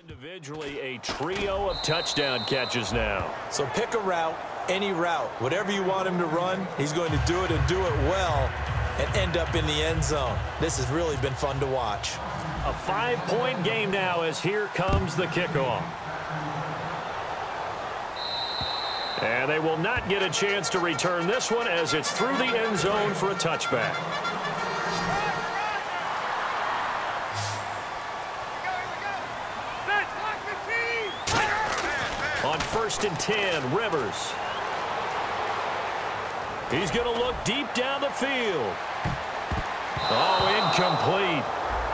Individually, a trio of touchdown catches now. So pick a route, any route. Whatever you want him to run, he's going to do it and do it well and end up in the end zone. This has really been fun to watch. A 5-point game now as here comes the kickoff. And they will not get a chance to return this one as it's through the end zone for a touchback. On 1st and 10, Rivers. He's going to look deep down the field. Oh, incomplete.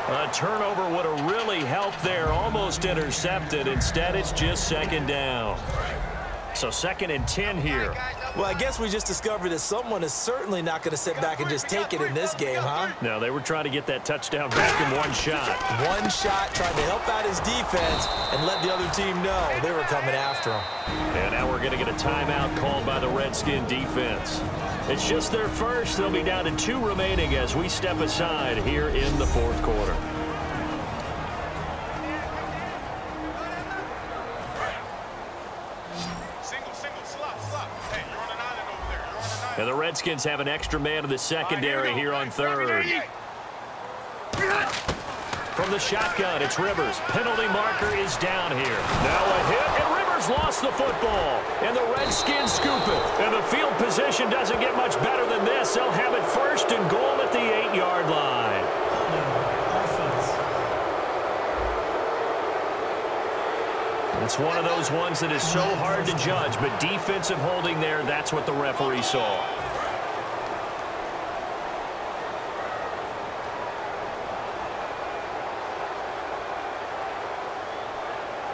A turnover would have really helped there. Almost intercepted. Instead, it's just 2nd down. So 2nd and 10 here. Well, I guess we just discovered that someone is certainly not going to sit back and just take it in this game, huh? No, they were trying to get that touchdown back in one shot. One shot, trying to help out his defense and let the other team know they were coming after him. And now we're going to get a timeout called by the Redskin defense. It's just their first. They'll be down to 2 remaining as we step aside here in the 4th quarter. And the Redskins have an extra man in the secondary here on 3rd. From the shotgun, it's Rivers. Penalty marker is down here. Now a hit, and Rivers lost the football. And the Redskins scoop it. And the field position doesn't get much better than this. They'll have it 1st and goal at the 8-yard line. It's one of those ones that is so hard to judge, but defensive holding there, that's what the referee saw.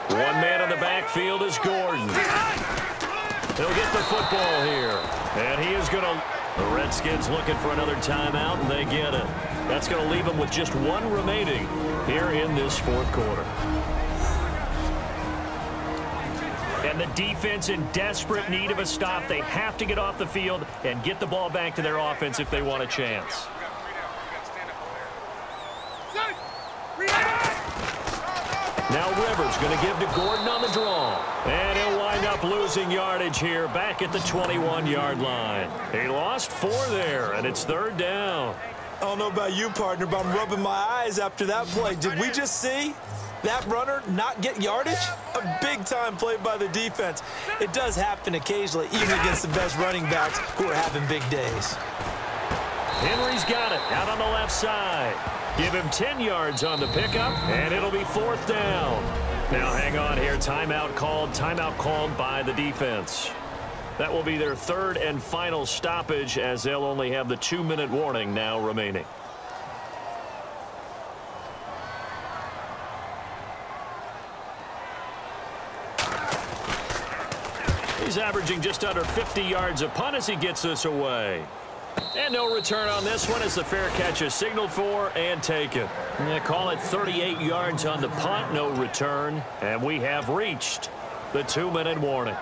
One man in the backfield is Gordon. He'll get the football here. And he is going to... The Redskins looking for another timeout, and they get it. That's going to leave them with just 1 remaining here in this 4th quarter. And the defense in desperate need of a stop. They have to get off the field and get the ball back to their offense if they want a chance. Now Rivers going to give to Gordon on the draw. And he'll wind up losing yardage here back at the 21-yard line. He lost 4 there, and it's 3rd down. I don't know about you, partner, but I'm rubbing my eyes after that play. Did we just see that runner not get yardage? A big-time play by the defense. It does happen occasionally, even against the best running backs who are having big days. Henry's got it out on the left side. Give him 10 yards on the pickup, and it'll be 4th down. Now hang on here. Timeout called by the defense. That will be their 3rd and final stoppage as they'll only have the 2-minute warning now remaining. He's averaging just under 50 yards a punt as he gets this away. And no return on this one as the fair catch is signaled for and taken. They call it 38 yards on the punt, no return. And we have reached the 2-minute warning.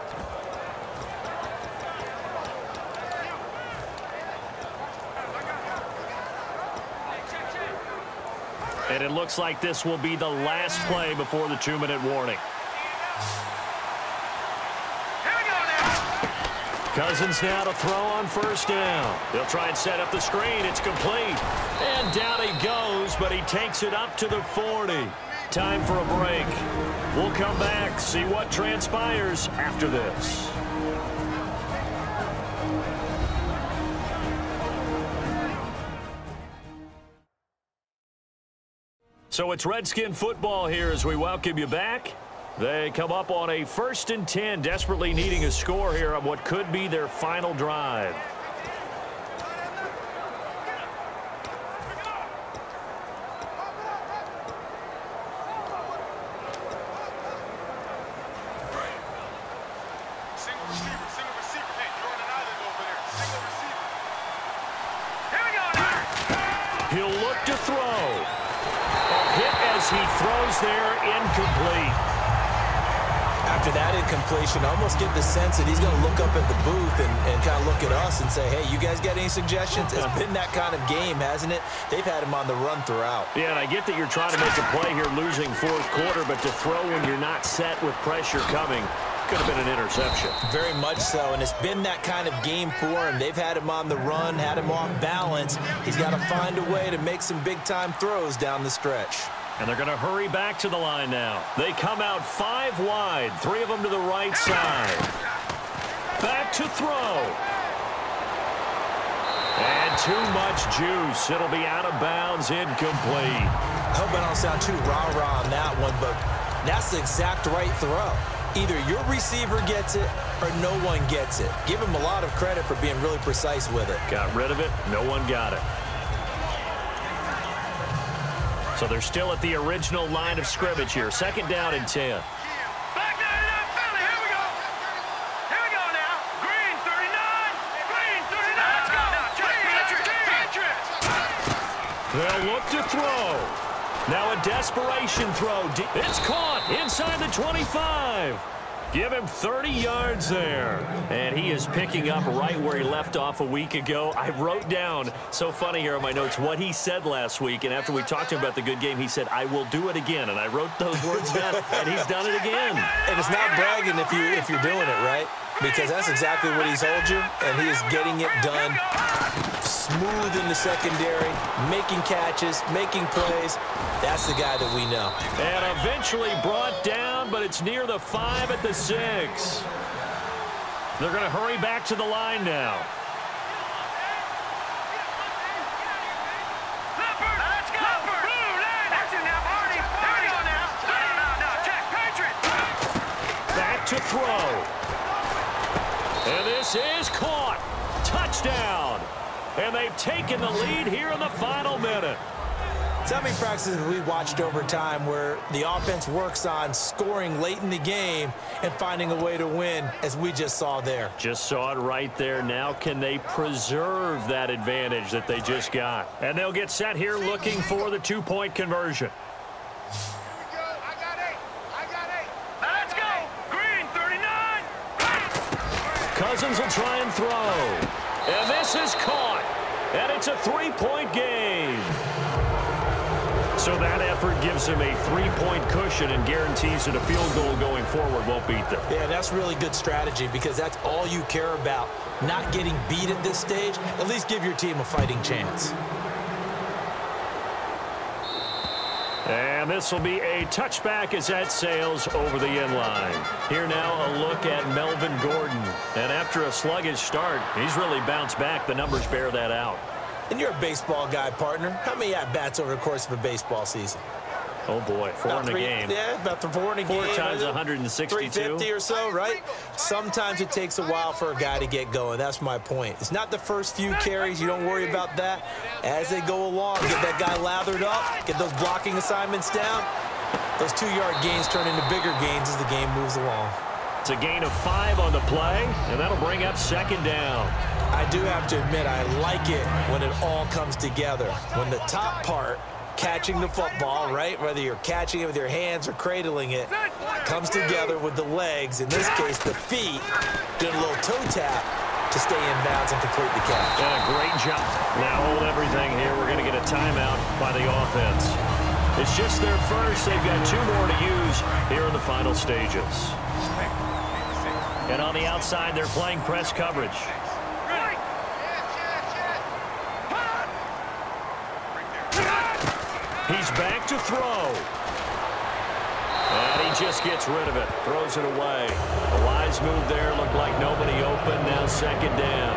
And it looks like this will be the last play before the 2-minute warning. Cousins now to throw on 1st down. They'll try and set up the screen. It's complete. And down he goes, but he takes it up to the 40. Time for a break. We'll come back, see what transpires after this. So it's Redskin football here as we welcome you back. They come up on a 1st and 10, desperately needing a score here on what could be their final drive. He'll look to throw. A hit as he throws there, incomplete. After that incompletion, I almost get the sense that he's going to look up at the booth and kind of look at us and say, hey, you guys got any suggestions? It's been that kind of game, hasn't it? They've had him on the run throughout. Yeah, and I get that you're trying to make a play here losing fourth quarter, but to throw when you're not set with pressure coming could have been an interception. Very much so, and it's been that kind of game for him. They've had him on the run, had him off balance. He's got to find a way to make some big-time throws down the stretch. And they're going to hurry back to the line now. They come out 5 wide, 3 of them to the right side. Back to throw. And too much juice. It'll be out of bounds, incomplete. I hope I don't sound too rah-rah on that one, but that's the exact right throw. Either your receiver gets it or no one gets it. Give him a lot of credit for being really precise with it. Got rid of it. No one got it. So they're still at the original line of scrimmage here. 2nd down and 10. Back down, Philly. Here we go. Here we go now. Green 39. Green 39. Let's go. Patriots. They'll look to throw. Now a desperation throw. It's caught inside the 25. Give him 30 yards there. And he is picking up right where he left off a week ago. I wrote down, so funny here in my notes, what he said last week. And after we talked to him about the good game, he said, I will do it again. And I wrote those words down, and he's done it again. And it's not bragging if you're doing it, right? Because that's exactly what he's told you, and he is getting it done. Smooth in the secondary, making catches, making plays. That's the guy that we know. And eventually brought down, but it's near the 5 at the 6. They're going to hurry back to the line now. Let's go. Back to throw. And this is caught. Touchdown. And they've taken the lead here in the final minute. So how many practices have we watched over time where the offense works on scoring late in the game and finding a way to win, as we just saw there? Just saw it right there. Now can they preserve that advantage that they just got? And they'll get set here looking for the 2-point conversion. Let's go. Green 39. Cousins will try and throw. And this is caught. And it's a 3-point game. So that effort gives him a 3-point cushion and guarantees that a field goal going forward won't beat them. Yeah, that's really good strategy because that's all you care about. Not getting beat at this stage. At least give your team a fighting chance. And this will be a touchback as that sails over the end line. Here now a look at Melvin Gordon. And after a sluggish start, he's really bounced back. The numbers bear that out. And you're a baseball guy, partner. How many at-bats over the course of a baseball season? Oh, boy, 4 in a game. Yeah, about 4 in a game. 4 times 162. 350 or so, right? Sometimes it takes a while for a guy to get going. That's my point. It's not the first few carries. You don't worry about that. As they go along, get that guy lathered up, get those blocking assignments down. Those 2-yard gains turn into bigger gains as the game moves along. It's a gain of 5 on the play, and that'll bring up 2nd down. I do have to admit, I like it when it all comes together. When the top part, catching the football, right, whether you're catching it with your hands or cradling it, comes together with the legs, in this case the feet, doing a little toe tap to stay in bounds and complete the catch. And a great job. Now hold everything here. We're going to get a timeout by the offense. It's just their first. They've got 2 more to use here in the final stages. And on the outside, they're playing press coverage. He's back to throw. And he just gets rid of it. Throws it away. A wise move there. Looked like nobody open. Now 2nd down.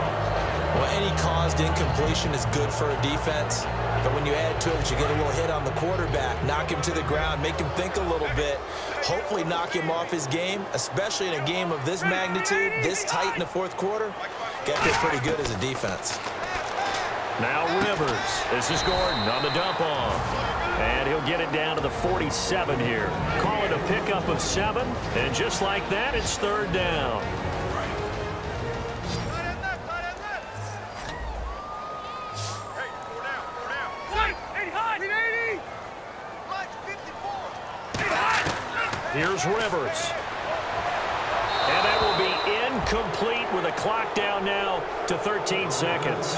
Well, any caused incompletion is good for a defense. But when you add to it, you get a little hit on the quarterback, knock him to the ground, make him think a little bit, hopefully knock him off his game, especially in a game of this magnitude, this tight in the 4th quarter. Got there pretty good as a defense. Now Rivers. This is Gordon on the dump off. And he'll get it down to the 47 here. Call it a pickup of 7. And just like that, it's 3rd down. Here's Rivers. incomplete with a clock down now to 13 seconds.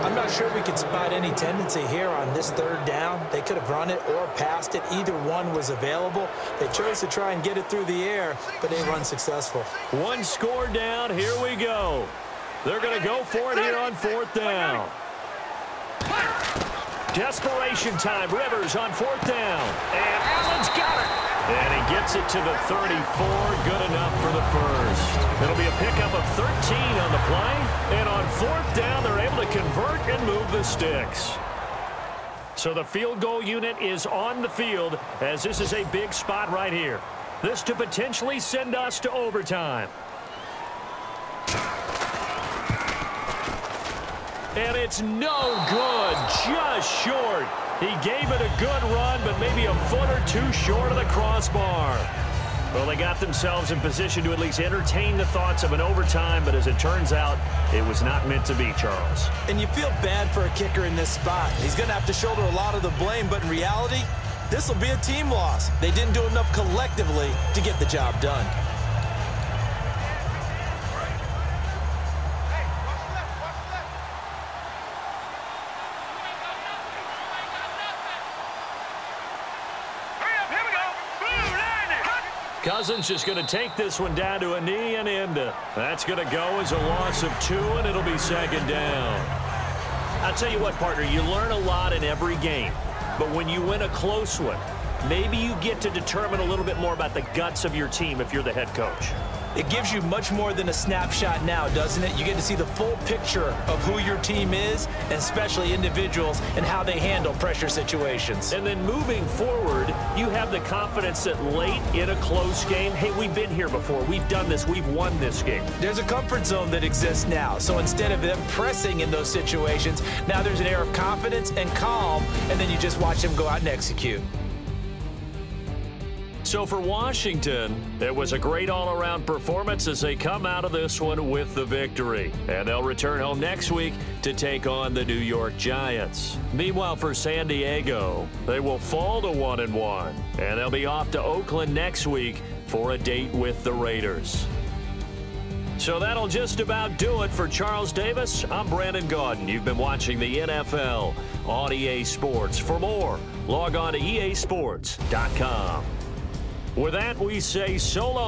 I'm not sure we could spot any tendency here on this third down. They could have run it or passed it. Either one was available. They chose to try and get it through the air, but they were unsuccessful. One score down. Here we go. They're going to go for it here on fourth down. Desperation time. Rivers on fourth down. And Allen's got it. And he gets it to the 34. Good enough for the first. It'll be a pickup of 13 on the play. And on fourth down, they're able to convert and move the sticks. So the field goal unit is on the field as this is a big spot right here. This to potentially send us to overtime. And it's no good, just short. He gave it a good run, but maybe a foot or two short of the crossbar. Well, they got themselves in position to at least entertain the thoughts of an overtime, but as it turns out, it was not meant to be, Charles. And you feel bad for a kicker in this spot. He's going to have to shoulder a lot of the blame, but in reality, this will be a team loss. They didn't do enough collectively to get the job done. Cousins just going to take this one down to a knee and end it. That's going to go as a loss of 2, and it'll be second down. I'll tell you what, partner, you learn a lot in every game. But when you win a close one, maybe you get to determine a little bit more about the guts of your team if you're the head coach. It gives you much more than a snapshot now, doesn't it? You get to see the full picture of who your team is, and especially individuals, and how they handle pressure situations. And then moving forward, you have the confidence that late in a close game, hey, we've been here before. We've done this. We've won this game. There's a comfort zone that exists now. So instead of them pressing in those situations, now there's an air of confidence and calm, and then you just watch them go out and execute. So for Washington, it was a great all-around performance as they come out of this one with the victory. And they'll return home next week to take on the New York Giants. Meanwhile, for San Diego, they will fall to 1-1. And they'll be off to Oakland next week for a date with the Raiders. So that'll just about do it for Charles Davis. I'm Brandon Gaudin. You've been watching the NFL on EA Sports. For more, log on to easports.com. With that, we say so long.